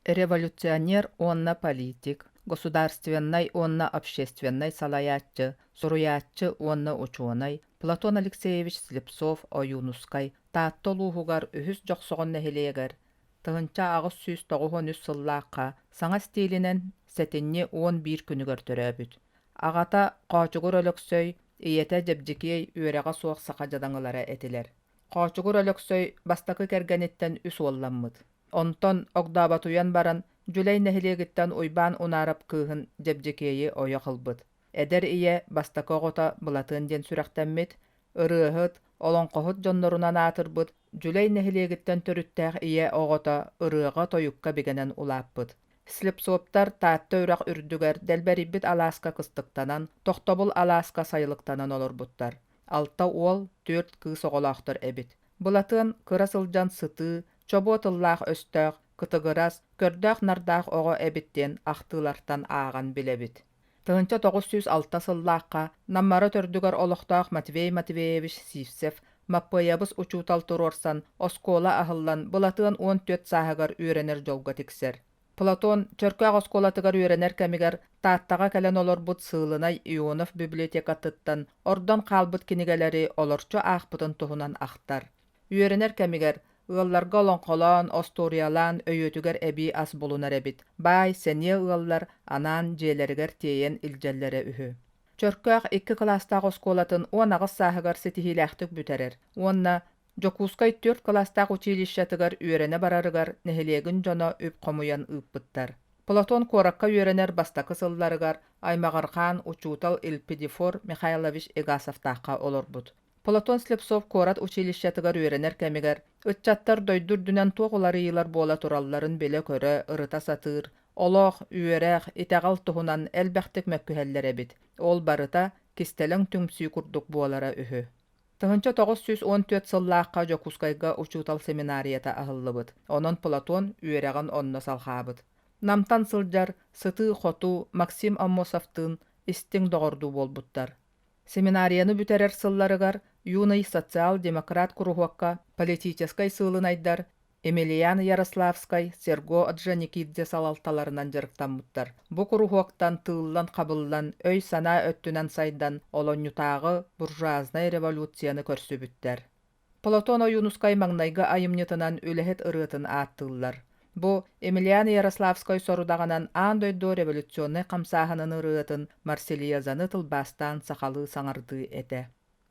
Революционер онна политик, государственный онна общественный салаятчы, суруятчы онна ученый, Платон Алексеевич Слепцов оюнускай, тааттолуухугар үһүс жоксоҕон нэһилиэгэр, тыһынча агыс сүүс тоҕуһун үс сыллаакка, саҥа стиилинэн сэтинни 11 күнүгэр төрөөбүт. Агата Қоочугур өлөксөй, ийэтэ дьэбдьикиэй үөрэҕэ суох саха дьадаҥылара этилэр. Қоочугур өлөксөй бастакы кэргэниттэн үс уолламмыт. Онтон огдаабатуян баран, жүлэй нэһилиэгиттэн уйбаан унаарап кыыһын дьэбдьикиэйи ойо хылбыт. Эдэр ийэ бастакы оҕото былатыын диэн сүрэхтэммит, ырыаһыт, олоҥхоһут дьоннорунан аатырбыт, жүлэй нэһилиэгиттэн төрүttäэх ийэ оҕото ырыаҕа тойукка бигэнэн улааппыт. Слепцовтар таатта үрэх үрдүгэр дэлбэриббит Алааска кыстыктанан, тохтобул Алааска сайылыктанан олорбуттар. Алта уол 4 кыыс оҕолоохтор эбит. Былатыын кыра сылдьан сытыы, чобуо тыллаах өстөөх, кытыгырас, көрдөөх нардаах оҕо эбиттен ахтыылартан ааҕан билэбит. Тыһынча 906 сыллаахха наммары төрдүгөр олохтоох Матвей Матвеевич Сивцев маппыйабыс учуутал турорсан оскола аһыллан былатыын 14 сааһыгар үөрэнэр дьолга тиксэр. Платон чөркөөх осколатыгар үөрэнэр кэмигэр тааттаға кэлэн олорбут сыылынай Ионов библиотекатыттан ордон хаалбыт кинигэлэри олорчо аахпытын туһунан ахтар. Үөрэнэр кэмигэр ыалларга олоңхолоон, осториалаан өйөтүгэр эби ас болунар эбит. Бай, сэние ыаллар анаан дьиэлэригэр тиэйэн илдьэллэрэ үһү. Чөркөөх 2 класстаах осколатын 10 агыс сааһыгар ситиһилээхтик бүтэрэр. Уонна Жокускай 4 класстаах училищатыгар үөрэнэ барарыгар нэһилиэгин дьоно үп хомуян ыыппыттар. Платон куоракка үөрэнэр бастакы сылларыгар Аймаҕархаан учуутал Илпидифор Михайлович Эгасовтаахха олорбут. Платон Слепцов куорат училищатыгар үөрэнэр кэмигэр ыччаттар дойдур дүнэн туоҕулары ыйлар буола туралларын беле көрө ырыта сатыыр, олоох, үөрэх, итэҕал туһунан элбэхтик мэккүһэллэр эбит. Ол барыта кистэлэң түмсүү курдук буолара үһү. Тыһынча 914 сыллаахха Жокускайга учуутал семинарията аһыллыбыт. Онон Платон үөрэҕин онно салхаабыт. Намтан сылдьар сытыы хоту Максим Аммосовтын истиң доҕордуу буолбуттар. Семинарияны бүтэрэр сылларыгар юный социал-демократ куруһуакка политическай сыылынайдар Эмилиан Ярославскай, Серго Оджоникидзе салалталарынан жарыктаммыттар. Бу куруһуактан тыыллан кабыллан өй санаа өттүнэн сайдан олонньутаагы буржуазный революцияны көрсүбүттэр. Платон Оюнускай маҥнайга айымньытынан үлэһит ырыытын ааттыыллар. Бу Эмилиан Ярославскай сорудағанан аан дойдо революционный камсааһынын ырыытын Марсельязаны тылбастаан сахалы саҥарды эте.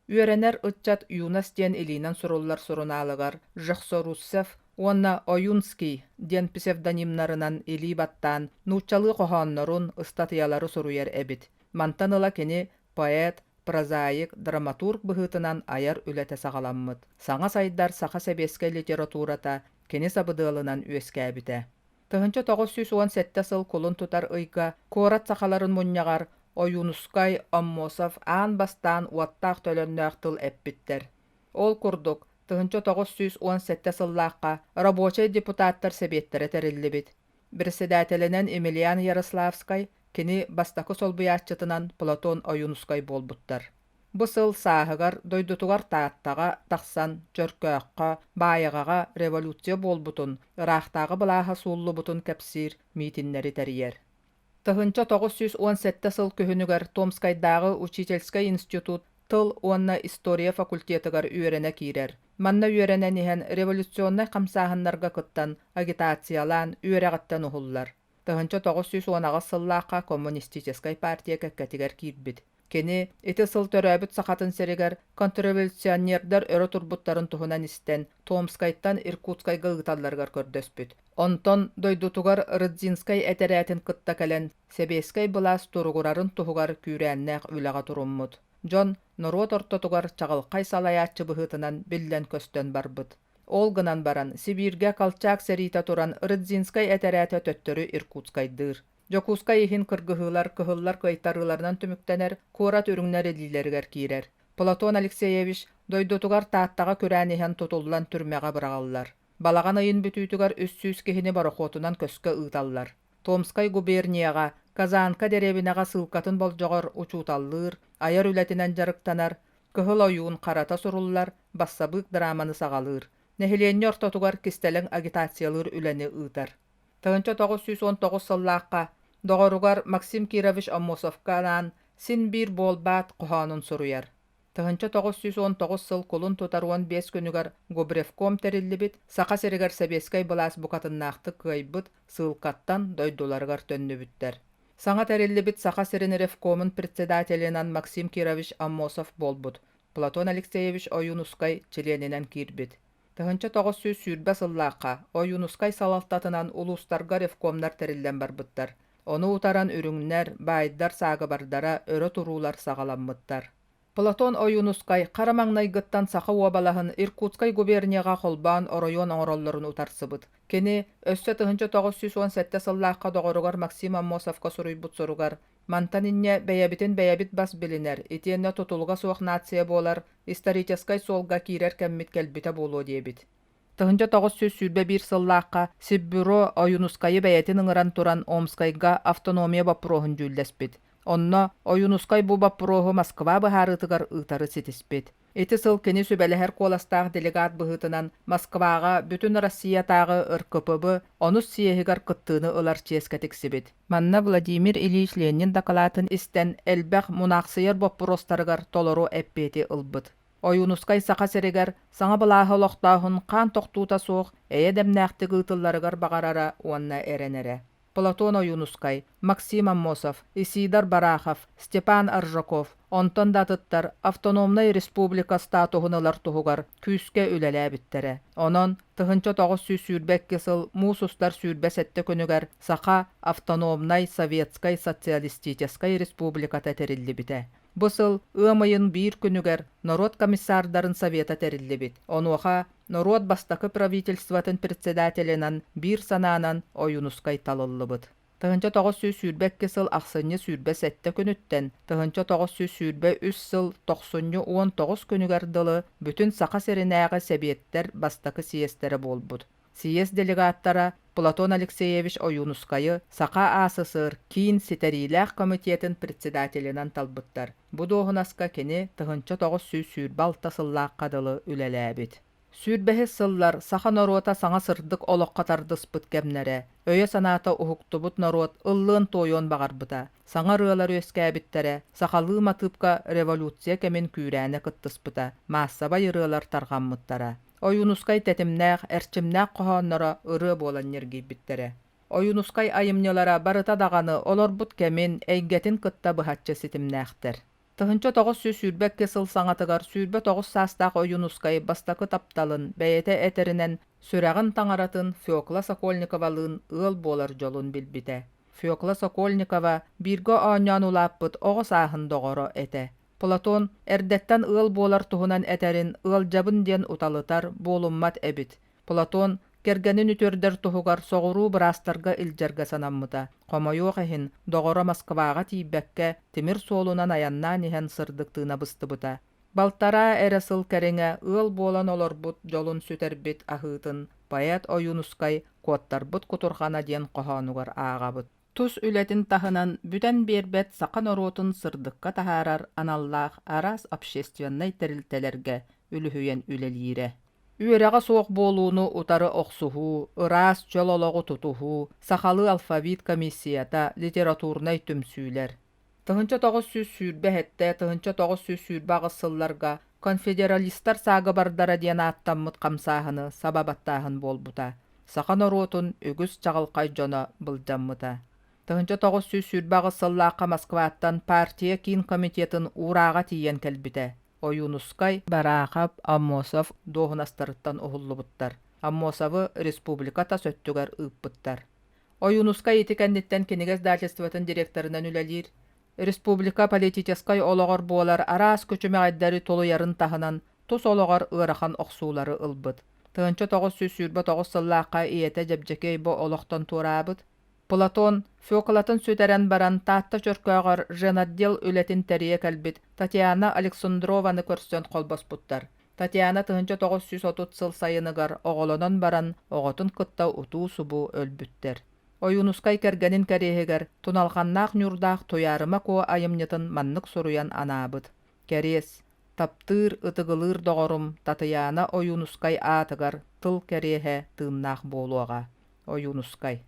Үөрэнэр ытчат Юнас диэн илинэн суруллар сурунаалыгар Жохсо Руссев, уонна Оюнский диэн псевдонимнарынан илии баттаан нууччалыы коһооннорун ыстатыялары суруйар эбит. Мантан ыла кини поэт, прозаик, драматург быһыытынан аяр үлэтэ саҕаламмыт. Саҥа сайдар саха себеске литературата кини сабыдыалынан үөскээбитэ. Тыһынча 917 сыл кулун тутар ыйга куорат сахаларын мунньаҕар Оюнускай Аммосов аан бастаан уаттаах төлөннөөх тыл эппиттэр. Ол курдук тыһынча 917 сыллаахха рабочий депутаттар себиэттерэ тэриллибит. Председателенен Эмилиан Ярославскай кини бастакы солбуяаччытынан Платон Оюнускай болбуттар. Бу сыл сааһыгар дойдутугар тааттаға тахсан чөркөөххө баайаҕаҕа революция болбутун, ыраахтааҕы былааһа сууллубутун кэпсиир миитиннери тэрийэр. Тыһынча 917 сыл күһүнүгэр Томскайдагы учительский институт тыл уонна история факультетыгар үөрэнэ киирэр. Манна үөрэнэ иһэн революционный хамсааһыннарга кыттан агитациялаан үөрэҕиттэн уһуллар. Тыһынча 910 сыллаахха коммунистической партия кэккэтигэр киирбит. Кени ити сыл төрөөбүт сахатын серигер контрреволюционердер өрө турбуттарын туһунан истен Томскайттан Иркутскайга ыыталларыгар көрдөспүт. Онтон дойдутугар Рыдзинскай этерээтин кытта кэлэн Себескай былаас туругурарын туһугар күүрээннээх үлэҕэ туруммут. Дьон Норуот ортотугар чаҕылхай салайааччы быһыытынан биллэн көстөн барбыт. Ол гынан баран Сибиргэ калчаак сериите туран Рыдзинскай этерээте төттөрү Иркутскайдыыр. Жокускай иһин кыргыһыылар кыһыллар кыйтарыыларынан түмүктэнэр куорат үрүҥнэр элиилэригэр киирэр. Платон Алексеевич дойдутугар тааттаға көрään иһэн тутуллан түрмэҕэ быраҕаллар. Балаҕан ыйын бүтүүтүгэр үссүүс киһини барохуотунан көскө ыыталлар. Томскай губернияға, Казанка деребинэҕэ сылкатын болдьоҕор учууталлыыр, аяр үлэтинэн жарыктанар, кыһыл ойуун харата суруллар, бассабыык драманы саҕалыыр. Нэһилиэнньи ортотугар кистэлэҥ агитациялыыр үлэни ыытар. 1919 сыллааққа доғоругар Максим Кирович Аммосовканан син бир болбаат қоханын суруяр. 1919 сыл кулун тутаруан 5 күнүгар Гобревком териллибит сақа серигер Себескай былаас букатыннаахты кыйбыт сылкаттан дойдуларгар төннүбүттер. Саңа териллибит сақа серинеревкомын председателинан Максим Кирович Аммосов болбут. Платон Алексеевич Оюнускай членинен кирбит. 1900 сүүрбэ сыллааққа Оюнускай салалтатынан улустарга ревкомнар териллен барбыттар. Onu utaran ürüngler, bayдар сагы бардара өрө турулар сагаламмыттар. Платон Оюнускай Карамаңнайгыттан сақа уабалахын Иркутскай губернияға холбан оройон оңоролларын утарсыбыт. Кені өссө 1917 сыллааққа доғоругар Максим Аммосовка суруйбут соругар. Мантанинне бәйәбит бас билинер, итиенне тутулга суақ нация болар, историческай солга кирер кәммит кәлбіте болу дебит. 1901 сыллааққа Сиббюро Оюнускайы бәйәтін ыңыран туран Омскайга автономия баппырохын жүлләспет. Онно Оюнускай бу баппырохы Москва бахарытыгар ытары сетиспет. Эти сыл кені сөбәләһәр коластағы делегат быһытынан Москваға бүтін Россиятағы РКПБ онус сиехигар кыттыны ылар ческетиксибет. Манна Владимир Ильич Ленин докалатын истен элбәх мунақсыйыр баппыростарыгар толору эппети ылбыт. Оюнускай сақа серегер саңа былағы лоқтағын қан тоқтута соқ, әйедемнәқті ғытылларығар бағарара уанна әренере. Платон Оюнускай, Максим Аммосов, Исидар Барахов, Степан Аржаков, онтон датыттар автономный республика статуғынылар тұғығар күйіске үлелі біттері. Онон 1900 сүйрбәк кесіл мусустар сүйрбә сәтті күнігер сақа автономный советскай социалистическай республика тәтерілі біті. Бұсыл ымайын бір күнігер народ комиссардарын совета тәрілі бит. Онуға народ бастақы правительстватын председателінен бір сананан Оюнускай талылы бит. 1900 сүйрбәк кесіл ақсыны сүйрбә сәтті күніттен 1900 сүйрбә 3 сыл 19 күнігер дылы бүтін сақа серінәғі сәбеттер бастақы сиестері болбуд. Сиес делегаттара Платон Алексеевич Оюнускайы сақа асысыр кейін сетериләқ комитетін председателінен талбыттар. Бұ доғынаска кені 1900 сүйрбал тасыллақ қадылы үлеләбет. Сүйрбәхі сыллар сақа народа саңа сырдық олық қатардыспыт кәмнәрі. Өйе саната ұхықтыбыт народ ыллын тойон бағарбыта. Саңа рыалар өскәбіттәрі сақалы матыпка революция кәмен күйрәні кыттыспыта. Массабай рыалар тарғаммыттара. Оюнускай тәтімнәқ, әрчімнәқ қоғаннара ұры болан нергі біттері. Оюнускай айымнелара барыта дағаны олар бұт кәмен әйгетін кытта бұхатчы сетімнәқтір. 1900 сүйрбәк кесіл саңатығар сүйрбә 9 састақ Оюнускай бастақы тапталын бәйеті әтерінен сүрәғын таңаратын Феокла Сокольниковалын ыл болар жолын білбіті. Феокла Сокольникова біргі анян улаппыт оғыс ағын доғыры әті. Платон әрдеттен ыл болар туһунан әтәрін ыл жабын ден уталытар болуммат әбит. Платон кергенін үтөрдер туһугар соғыру бірастарға илжерге санаммыта. Қомайоқ әхін доғыра Москваға тейбәкке темір солунан аяннан ехен сырдықтығына быстыбыта. Балтара әресіл кәріңе ыл болан олар бұт жолын сүтербет ахытын поэт Оюнускай коттар бұт кутурхана ден қоханугар ағабыт. Тус үлетін тахынан бүтән бербет сақан оротын сырдыққа тахарар аналлах арас общественной тәрілтелерге үліхүйен үлелире. Үйераға соқ болуыны утары оқсуху, ырас жололоғы тутуху, сақалы алфавит комиссията литературнай түмсүйлер. 1900 сүйрбе хетте 1900 сүйрбағы сылларға конфедералистар сағы бардара ден аттаммыт қамсағыны сабабаттағын болбута. Сақан оротын үгіз чағылқай жона бұлдаммыта. 1900 сүйрбағы сыллаққа Москваттан партия кейін комитетін ураға тиен кәлбіті. Оюнускай, Барахов, Аммосов доғынастарыттан ұғылыбыттар. Аммосовы республиката сөттігер ұппыттар. Оюнускай етікәннеттен кенегез дачестватын директорынан үләлер. Республика политическай олығыр болар арас көчіме айдары толы ярын тахынан тус олығыр ұрахан оқсулары ылбыт. 1900 сүйрбі 9 сыллаққа иеті жабжекей бо олықтан турабыт. Платон Феоклатын сөтерен баран татта чөркөғар женатдел үлетін тәрие кәлбет Татьяна Александрованы көрсен қолбаспыттар. Татьяна 1930 сыл сайыныгар оғолонон баран оғытын кытта утуу субу өлбүттер. Оюнускай кәргенін кәрехегер туналғаннақ нүрдақ тоярыма ко айымнетін маннык соруян анабыт. Кәрес, таптыр ытыгылыр доғырым Татьяна Оюнускай атыгар тыл кәрехе тымнақ болуға. Оюнускай.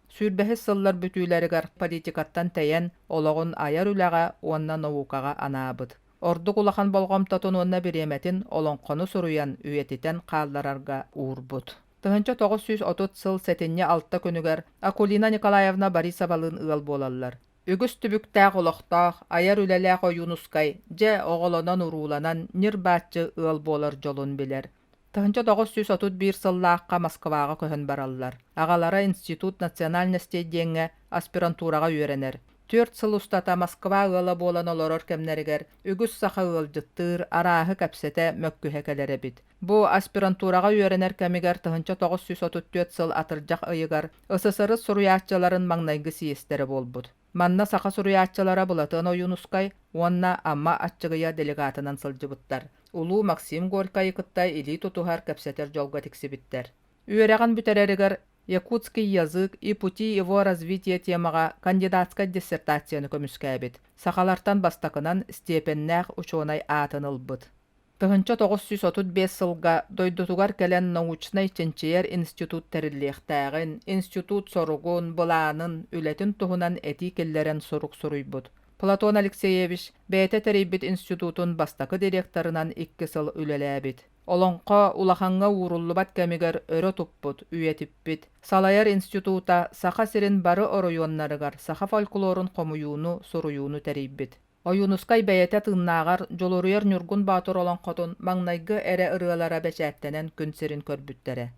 Sürbehi sıllar bütüylerigar politikattan teyen oloğun ayar ülaga onna navukaga anabıd. Ordu kulahan bolgomtatun onna biremetin olonqonu suruyan üyetiten qallararga uurbud. Tığınca 930 sıl setinye altta könüger Akulina Nikolayevna Barisovalın ıal bolallar. Ügüs tübüktääq oloqtaax, ayar ülelääq oyunuskay, je oğolonan urulanan nirbaatçı ıal bolar jolun biler. Тыһынча 931 сыллааққа Москваға көһөн бараллар. Аҕалара Институт национальностей диэҥҥэ аспирантураға үөрэнэр. 4 сыл устата Москва ыала буолан олорор кэмнэригэр үгүс саха ыалдьыттыыр арааһы кэпсэтэ мөккүһэ кэлэрэ бит. Бу аспирантураға үөрэнэр кэмигэр тыһынча 934 сыл атырдьах ыйыгар СССР суруяаччыларын маҥнайгы сиэстэрэ буолбут. Манна саха суруяаччылара булатын ойунускай, уонна амма аччыгыя делегатынан сылдьыбыттар. Улуу Максим Горький кыттай или тутухар кэпсэтэр жолга тиксибиттер. Үөрэгэн бүтэрэригэр Якутский язык и пути его развития темага кандидатска диссертацияны көмүскәбит. Сахалартан бастакынан степеннәх ученый атынылбыт. Тыһынча 935 сылга дойдутугар кэлэн научный ченчейер институт тәриллиэхтääҕин, институт соругун, былаанын, үлэтин туһунан эти келлерен сорук суруйбут. Платон Алексеевич бәйте тәрейбит институтун бастакы директорынан 2 сыл үлеләбит. Олонqa улаханга уруллубат кәмигер өрө туппут, үйетиппит. Салайар института саха сирин бары оройоннарыгар, саха фольклорун комуюну, суруюну тәрейбит. Oyunuskay бәйте тыннағар жолоруяр нюргун батыр олонqотун маңнайгы эре ырыалара бәчәттенен күнсерин көрбүттәре.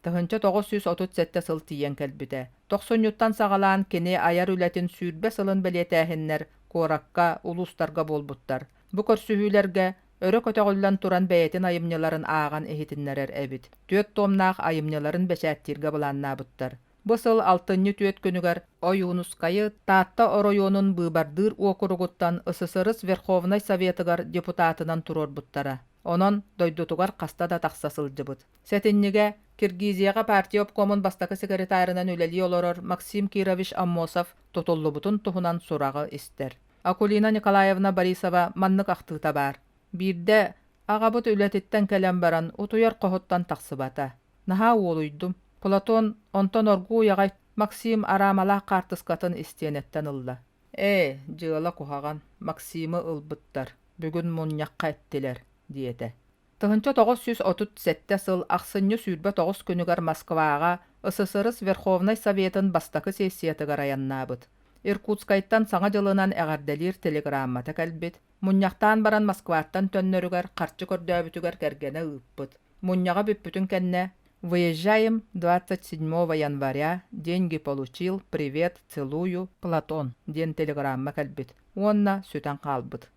Тыһынча 937 сыл тиен кэлбите. 90-юттан сагалаан кене аяр үлэтин сүүрбе сылын белетәһиннер, коракка, улустарга болбуттар. Бу көрсүһүүлерге өрө көтөҕүллэн туран бэйэтин айымняларын ааган эхитиннерер эбит. Түөт томнаах айымняларын бэчээттирге буланнаабыттар. Бу сыл 6-ньы түөт күнүгэр Ойунускайы таатта оройонун быыбардыыр уокуругуттан СССР Верховный Советыгар депутатынан турорбуттара. Онон дойдутугар каста да тахса сылдьыбыт. Сетинниге Киргизияга партия обкомун бастакы секретарынан үлели олорор Максим Кирович Аммосов тутуллубутун туһунан сурагы истер. Акулина Николаевна Борисова маннык ахтыыта бар. Бирде агабыт үлетиттен кэлэн баран утуяр коһуттан тахсыбата. Наха уолуйдум. Платон онтон оргуу ягай Максим арамалаах картыскатын истиэнэттен ылла. Жыала кухаган Максимы ылбыттар. Бүгүн муньякка эттилер, диете. Тыһынча 937 сыл ахсынньы сүүрбэ 9 күнүгэр Москваға СССР Верховный Советын бастакы сессиятыгар аяннаабыт. Иркутскайттан саңа жылынан эҕэрдэлиир телеграммата кэлбит. Муньяктаан баран Москваттан төннөрүгэр харчы көрдөөбүтүгэр кэргэнэ ыыппыт. Муньяга бүппүтүн кэннэ: «Выезжаем 27 января. Деньги получил. Привет. Целую. Платон». Ден телеграмма кэлбит. Уонна сүтэн хаалбыт.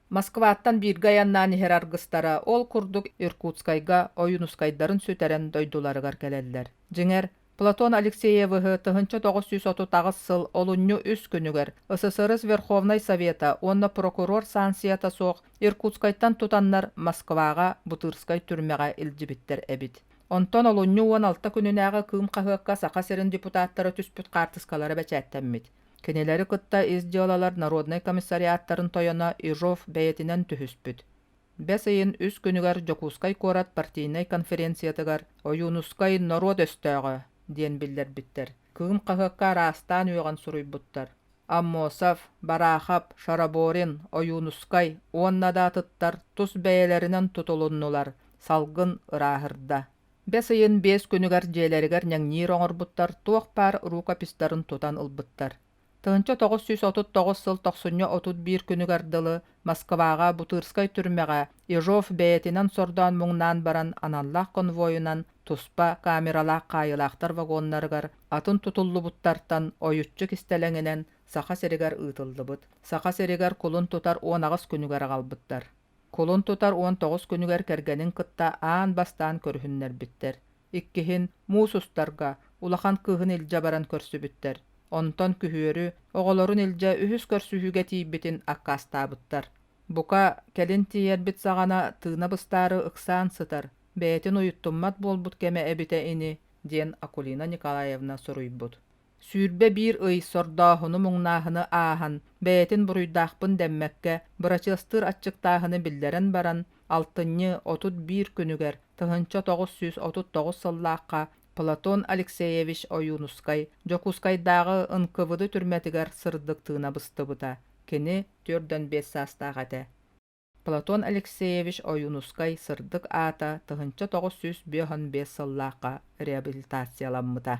Москваттан бирге аяннаан иһэр аргыстара ол курдук Иркутскайга Ойунускайдарын сүтэрэн дойдуларыгар келеллер. Жиңер Платон Алексеевыһы тыһынча 939 сыл олунню үс күнүгэр СССР Верховный Совета онна прокурор сансията соох Иркутскайттан тутаннар Москвага Бутырскай түрмэҕэ илдьибиттер эбит. Онтон олунню 16 күнүнээҕи кыым хаһыакка саха сирин депутаттары түспүт картыскалары бэчээттэммит. Кенелери кытта издиолалар Народный комиссариаттарын тойона Ижов бэйэтинен түһүспүт. Бес ыйын үс күнүгэр Жокускай корат партийный конференциятыгар Ойунускай народ өстөөгө диэн билдербиттер. Кыым хаһыакка раастаан үөҕөн суруйбуттар. Аммосов, Барахап, Шараборин, Ойунускай уоннадаатыттар тус бэйэлеринен тутулуннулар, салгын ыраахырда. Бес ыйын 5 күнүгэр дьиэлэригэр ньяҥниир оҥорбуттар туох паар рукопистарын тутан ылбыттар. Тыһынча 939 сыл 931 күнүгэр дылы Москваға Бутырскай түрмэҕэ Ижов бэйэтинен сордоон муҥнаан баран аналлаах конвойунан туспа камералаах каайылаахтар вагоннарыгар атын тутуллубуттартан ойуччу кистэлэҥинэн саха серигэр ыытыллыбыт. Саха серигэр кулун тутар 19 күнүгэр аҕалбыттар. Кулун тутар 19 күнүгэр кэргэнин кытта аан бастаан көрүһүннэрбиттер. Иккиһин муусустарга улахан кыыһын илдьэ баран көрсүбүттер. Онтон күһүөрү оҕолорун илдьэ үһүс көрсүһүүгэ тиийбитин аккаастаабыттар. Бука келин тиийэрбит саҕана тыына быстаары ыксаан сытар. Бэйэтин уйуттуммат буолбут кэме эбитэ ини, диэн Акулина Николаевна суруйбут. Сүүрбэ биир ый сордооһуну муҥнааһыны ааһан, бэйэтин буруйдаахпын дэммэккэ бырачыастыыр аччыктааһыны биллэрэн баран 6-31 күнүгэр тыһынча 939 сыллаахха Platon Алексеевич Oyunuskay Jokuskaydağı ınkıvıdı türmetiger sırdıktığına bıstıbıta. Kini 4-5 sastağate. Platon Алексеевич Oyunuskay sırdık ata tıhınça 905 sıllaqa reabilitasiyalanmıta.